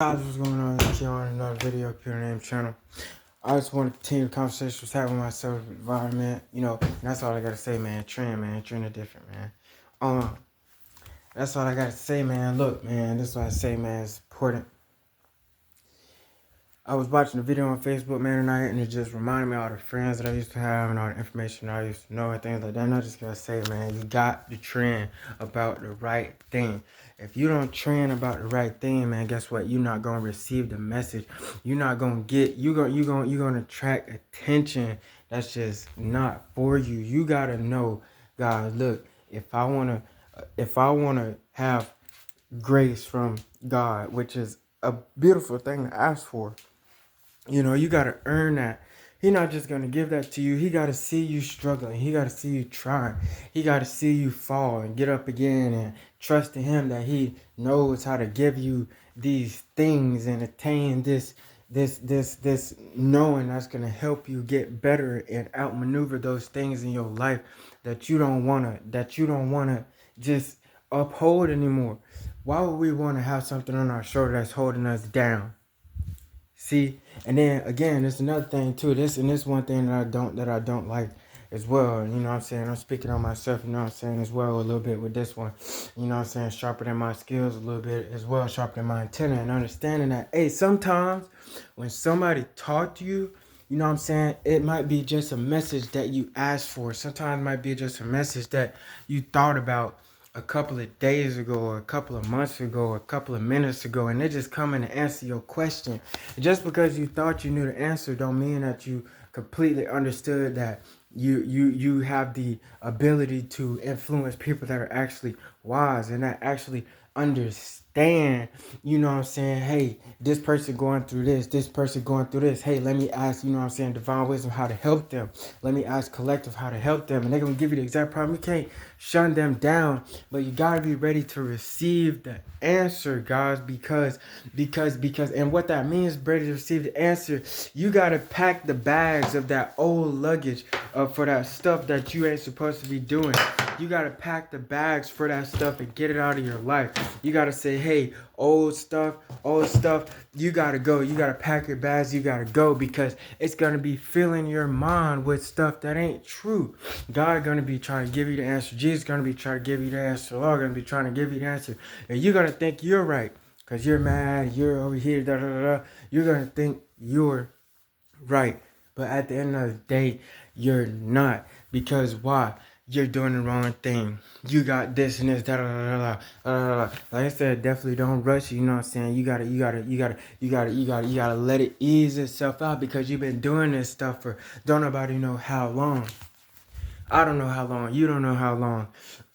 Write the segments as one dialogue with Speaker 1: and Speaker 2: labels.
Speaker 1: Guys, what's going on? It's you on another video up here on the name channel. I just want to continue the conversation with having myself environment. And that's all I gotta say, man. Trend are different, man. That's all I gotta say, man. Look, man, this is what I say, man. It's important. I was watching a video on Facebook, man, tonight, and it just reminded me of all the friends that I used to have and all the information that I used to know and things like that. And I just gotta say, man, you got to trend about the right thing. If you don't trend about the right thing, man, guess what? You're not gonna receive the message. You're not gonna get. You're gonna attract attention. That's just not for you. You gotta know, guys. Look, if I wanna have grace from God, which is a beautiful thing to ask for. You got to earn that. He not just going to give that to you. He got to see you struggling. He got to see you trying. He got to see you fall and get up again and trust in him that he knows how to give you these things and attain this knowing that's going to help you get better and outmaneuver those things in your life that you don't want to just uphold anymore. Why would we want to have something on our shoulder that's holding us down? See, and then again, there's another thing too. This one thing that I don't like as well. You know what I'm saying? I'm speaking on myself, you know what I'm saying, as well a little bit with this one. You know what I'm saying? Sharpening my skills a little bit as well, sharpening my antenna and understanding that, hey, sometimes when somebody talk to you, you know what I'm saying, it might be just a message that you asked for. Sometimes it might be just a message that you thought about a couple of days ago or a couple of months ago or a couple of minutes ago, and they're just coming to answer your question. Just because you thought you knew the answer don't mean that you completely understood that you have the ability to influence people that are actually wise and that actually understand, you know what I'm saying, hey, this person going through this person going through this. Hey, let me ask, you know what I'm saying, divine wisdom how to help them. Let me ask collective how to help them. And they're going to give you the exact problem. You can't shun them down, but you got to be ready to receive the answer, guys, because and what that means, ready to receive the answer, you got to pack the bags of that old luggage for that stuff that you ain't supposed to be doing. You got to pack the bags for that stuff and get it out of your life. You got to say, hey, old stuff, you got to go. You got to pack your bags. You got to go, because it's going to be filling your mind with stuff that ain't true. God going to be trying to give you the answer. Jesus going to be trying to give you the answer. The Lord going to be trying to give you the answer. And you're going to think you're right because you're mad. You're over here. Da, da, da, da. You're going to think you're right. But at the end of the day, you're not. Because why? You're doing the wrong thing. You got this and this, da da da da da. Like I said, definitely don't rush. You know what I'm saying? You gotta let it ease itself out, because you've been doing this stuff for don't nobody know how long. I don't know how long. You don't know how long.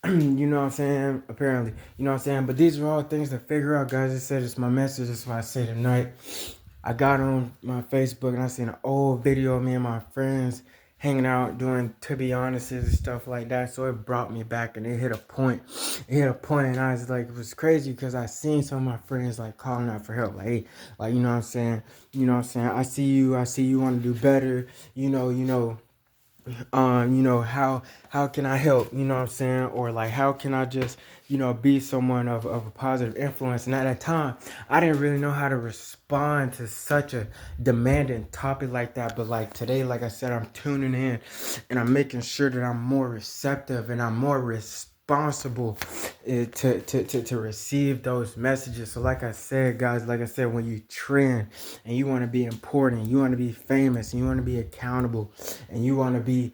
Speaker 1: You know what I'm saying? Apparently, you know what I'm saying. But these are all things to figure out, guys. I said it's my message. That's what I say tonight. I got on my Facebook and I seen an old video of me and my friends hanging out doing to be honest and stuff like that. So it brought me back, and it hit a point. And I was like, it was crazy because I seen some of my friends like calling out for help. Like, hey, like, you know what I'm saying? I see you want to do better. How can I help? You know what I'm saying? Or like, how can I just, be someone of a positive influence? And at that time, I didn't really know how to respond to such a demanding topic like that. But like today, like I said, I'm tuning in and I'm making sure that I'm more receptive and I'm more responsible to receive those messages. So like I said, guys, when you trend and you want to be important, you want to be famous, and you want to be accountable, and you want to be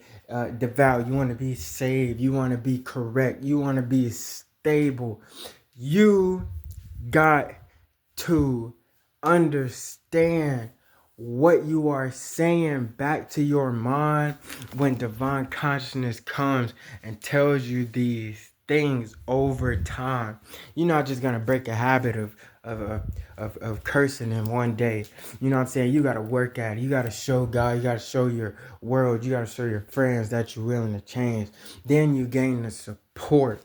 Speaker 1: devout, you want to be saved, you want to be correct, you want to be stable, you got to understand what you are saying back to your mind when divine consciousness comes and tells you these things over time. You're not just gonna break a habit of cursing in one day. You know what I'm saying? You gotta work at it. You gotta show God, you gotta show your world, you gotta show your friends that you're willing to change. Then you gain the support.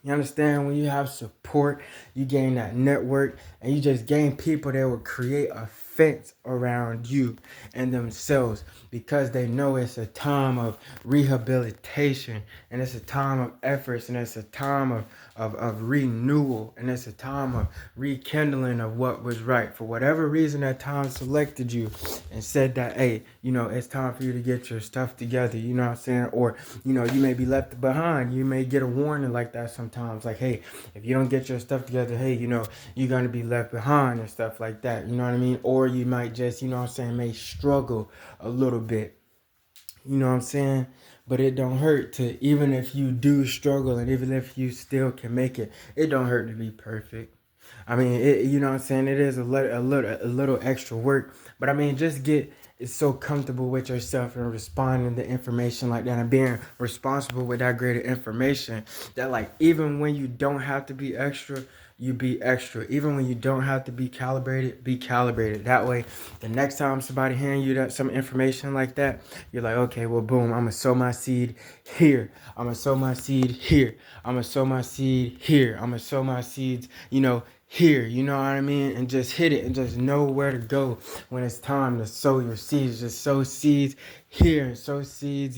Speaker 1: You understand? When you have support, you gain that network, and you just gain people that will create a fence around you and themselves, because they know it's a time of rehabilitation, and it's a time of efforts, and it's a time of renewal, and it's a time of rekindling of what was right. For whatever reason, that time selected you and said that, hey, it's time for you to get your stuff together, you know what I'm saying? Or, you may be left behind. You may get a warning like that sometimes, like, hey, if you don't get your stuff together, hey, you're going to be left behind and stuff like that, you know what I mean? Or you might just, may struggle a little bit, you know what I'm saying? But it don't hurt to, even if you do struggle and even if you still can make it, it don't hurt to be perfect. I mean, you know what I'm saying? It is a little extra work, but I mean, just get so comfortable with yourself and responding to information like that and being responsible with that greater information that, like, even when you don't have to be extra, you be extra. Even when you don't have to be calibrated, be calibrated. That way, the next time somebody hand you some information like that, you're like, okay, well, boom, I'm gonna sow my seed here. I'm gonna sow my seed here. I'm gonna sow my seed here. I'm gonna sow my seeds, here, you know what I mean? And just hit it and just know where to go when it's time to sow your seeds. Just sow seeds here and sow seeds,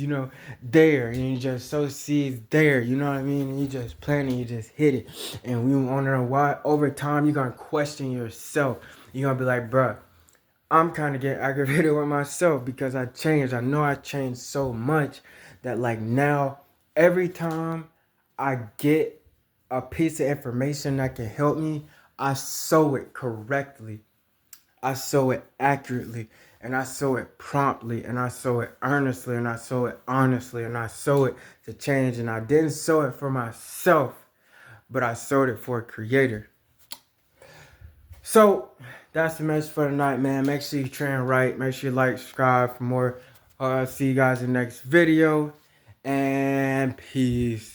Speaker 1: there. And you just sow seeds there, you know what I mean? And you just plant and you just hit it. And we want to know why. Over time, you're going to question yourself. You're going to be like, bruh, I'm kind of getting aggravated with myself because I changed. I know I changed so much that, like, now every time I get a piece of information that can help me, I sow it correctly. I sow it accurately, and I sow it promptly, and I sow it earnestly, and I sow it honestly, and I sow it to change. And I didn't sow it for myself, but I sowed it for a creator. So that's the message for tonight, man. Make sure you train right. Make sure you like, subscribe for more. See you guys in the next video, and peace.